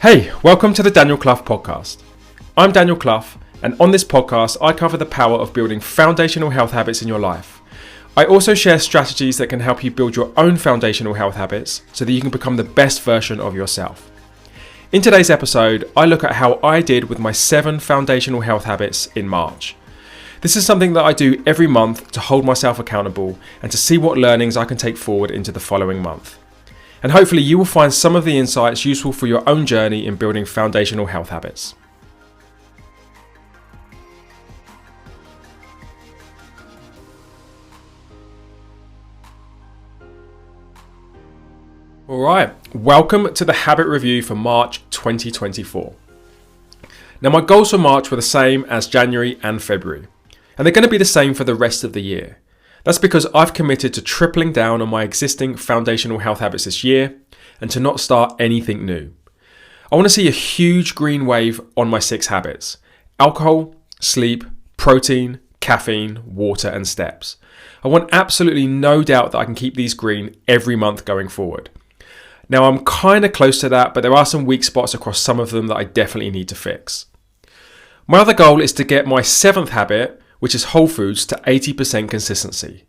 Hey, welcome to the Daniel Clough podcast. I'm Daniel Clough, and on this podcast, I cover the power of building foundational health habits in your life. I also share strategies that can help you build your own foundational health habits so that you can become the best version of yourself. In today's episode, I look at how I did with my 7 foundational health habits in March. This is something that I do every month to hold myself accountable and to see what learnings I can take forward into the following month. And hopefully you will find some of the insights useful for your own journey in building foundational health habits. Alright, welcome to the habit review for March 2024. Now my goals for March were the same as January and February, and they're going to be the same for the rest of the year. That's because I've committed to tripling down on my existing foundational health habits this year and to not start anything new. I want to see a huge green wave on my 6 habits: alcohol, sleep, protein, caffeine, water, and steps. I want absolutely no doubt that I can keep these green every month going forward. Now I'm kind of close to that, but there are some weak spots across some of them that I definitely need to fix. My other goal is to get my 7th habit, which is whole foods, to 80% consistency.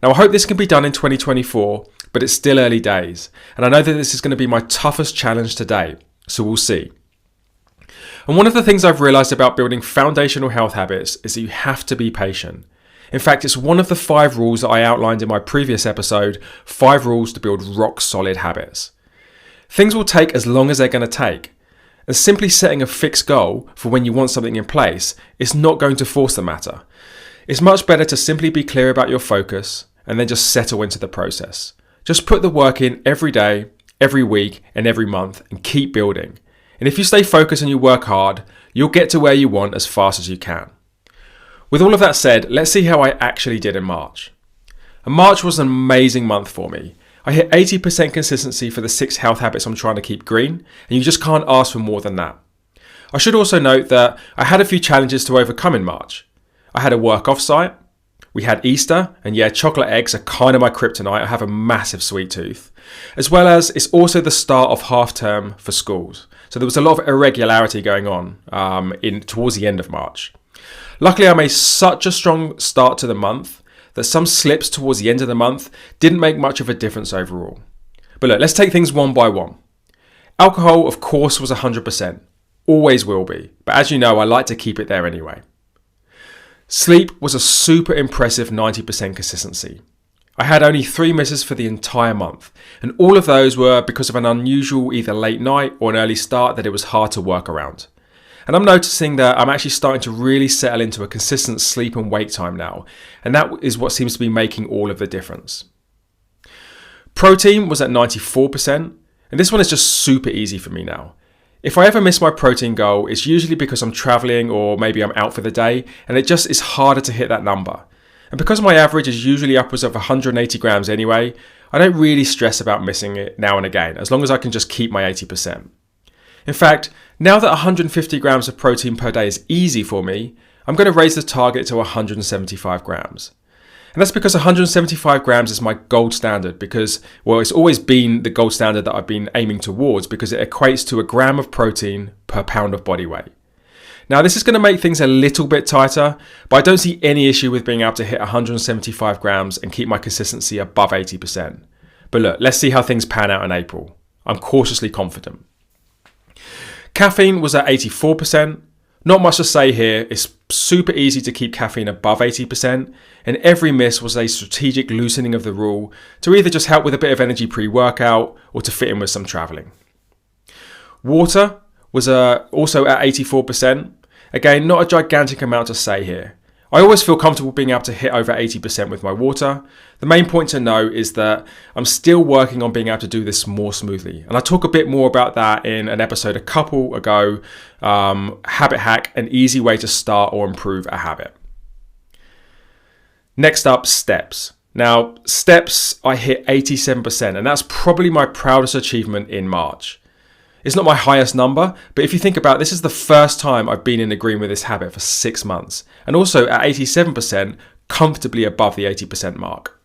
Now I hope this can be done in 2024, but it's still early days, and I know that this is going to be my toughest challenge to date, so we'll see. And one of the things I've realised about building foundational health habits is that you have to be patient. In fact, it's one of the 5 rules that I outlined in my previous episode, 5 rules to build rock solid habits. Things will take as long as they're going to take, and simply setting a fixed goal for when you want something in place is not going to force the matter. It's much better to simply be clear about your focus and then just settle into the process. Just put the work in every day, every week, and every month and keep building. And if you stay focused and you work hard, you'll get to where you want as fast as you can. With all of that said, let's see how I actually did in March. And March was an amazing month for me. I hit 80% consistency for the 6 health habits I'm trying to keep green, and you just can't ask for more than that. I should also note that I had a few challenges to overcome in March. I had a work off-site, we had Easter, and yeah, chocolate eggs are kind of my kryptonite. I have a massive sweet tooth. As well as it's also the start of half term for schools. So there was a lot of irregularity going on towards the end of March. Luckily, I made such a strong start to the month that some slips towards the end of the month didn't make much of a difference overall. But look, let's take things one by one. Alcohol, of course, was 100%. Always will be. But as you know, I like to keep it there anyway. Sleep was a super impressive 90% consistency. I had only 3 misses for the entire month, and all of those were because of an unusual either late night or an early start that it was hard to work around. And I'm noticing that I'm actually starting to really settle into a consistent sleep and wake time now, and that is what seems to be making all of the difference. Protein was at 94%, and this one is just super easy for me now. If I ever miss my protein goal, it's usually because I'm traveling or maybe I'm out for the day, and it just is harder to hit that number. And because my average is usually upwards of 180 grams anyway, I don't really stress about missing it now and again, as long as I can just keep my 80%. In fact, now that 150 grams of protein per day is easy for me, I'm going to raise the target to 175 grams. And that's because 175 grams is my gold standard because, well, it's always been the gold standard that I've been aiming towards because it equates to a gram of protein per pound of body weight. Now, this is going to make things a little bit tighter, but I don't see any issue with being able to hit 175 grams and keep my consistency above 80%. But look, let's see how things pan out in April. I'm cautiously confident. Caffeine was at 84%. Not much to say here. It's super easy to keep caffeine above 80%, and every miss was a strategic loosening of the rule to either just help with a bit of energy pre-workout or to fit in with some traveling. Water was also at 84%. Again, not a gigantic amount to say here. I always feel comfortable being able to hit over 80% with my water. The main point to note is that I'm still working on being able to do this more smoothly. And I talk a bit more about that in an episode a couple ago, Habit Hack, an easy way to start or improve a habit. Next up, steps. Now, steps, I hit 87%, and that's probably my proudest achievement in March. It's not my highest number, but if you think about it, this is the first time I've been in agreement with this habit for 6 months. And also at 87%, comfortably above the 80% mark.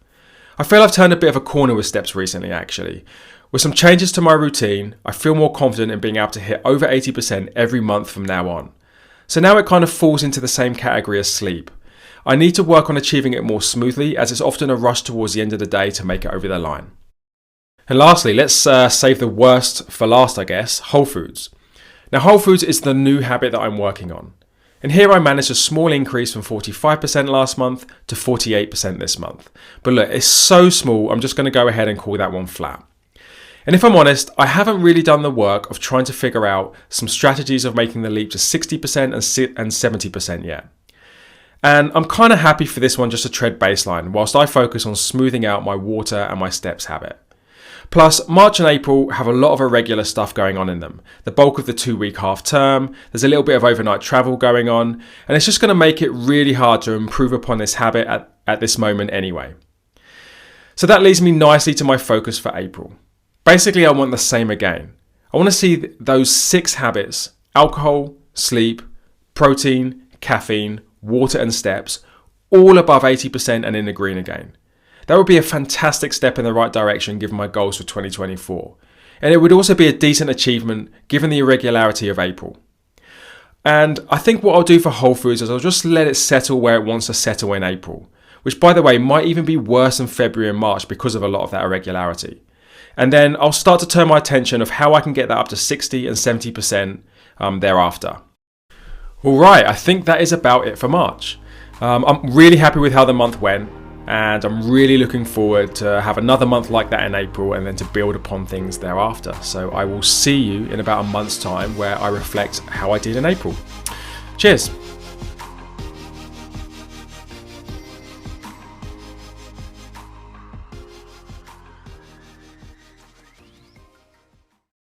I feel I've turned a bit of a corner with steps recently, actually. With some changes to my routine, I feel more confident in being able to hit over 80% every month from now on. So now it kind of falls into the same category as sleep. I need to work on achieving it more smoothly, as it's often a rush towards the end of the day to make it over the line. And lastly, let's save the worst for last, I guess, Whole Foods. Now, Whole Foods is the new habit that I'm working on. And here I managed a small increase from 45% last month to 48% this month. But look, it's so small, I'm just going to go ahead and call that one flat. And if I'm honest, I haven't really done the work of trying to figure out some strategies of making the leap to 60% and 70% yet. And I'm kind of happy for this one just to tread baseline whilst I focus on smoothing out my water and my steps habit. Plus, March and April have a lot of irregular stuff going on in them. The bulk of the 2-week half term, there's a little bit of overnight travel going on, and it's just going to make it really hard to improve upon this habit at this moment anyway. So that leads me nicely to my focus for April. Basically, I want the same again. I want to see those 6 habits: alcohol, sleep, protein, caffeine, water and steps, all above 80% and in the green again. That would be a fantastic step in the right direction given my goals for 2024. And it would also be a decent achievement given the irregularity of April. And I think what I'll do for Whole Foods is I'll just let it settle where it wants to settle in April, which by the way might even be worse than February and March because of a lot of that irregularity. And then I'll start to turn my attention of how I can get that up to 60 and 70% thereafter. All right, I think that is about it for March. I'm really happy with how the month went, and I'm really looking forward to have another month like that in April and then to build upon things thereafter. So I will see you in about a month's time where I reflect how I did in April. Cheers.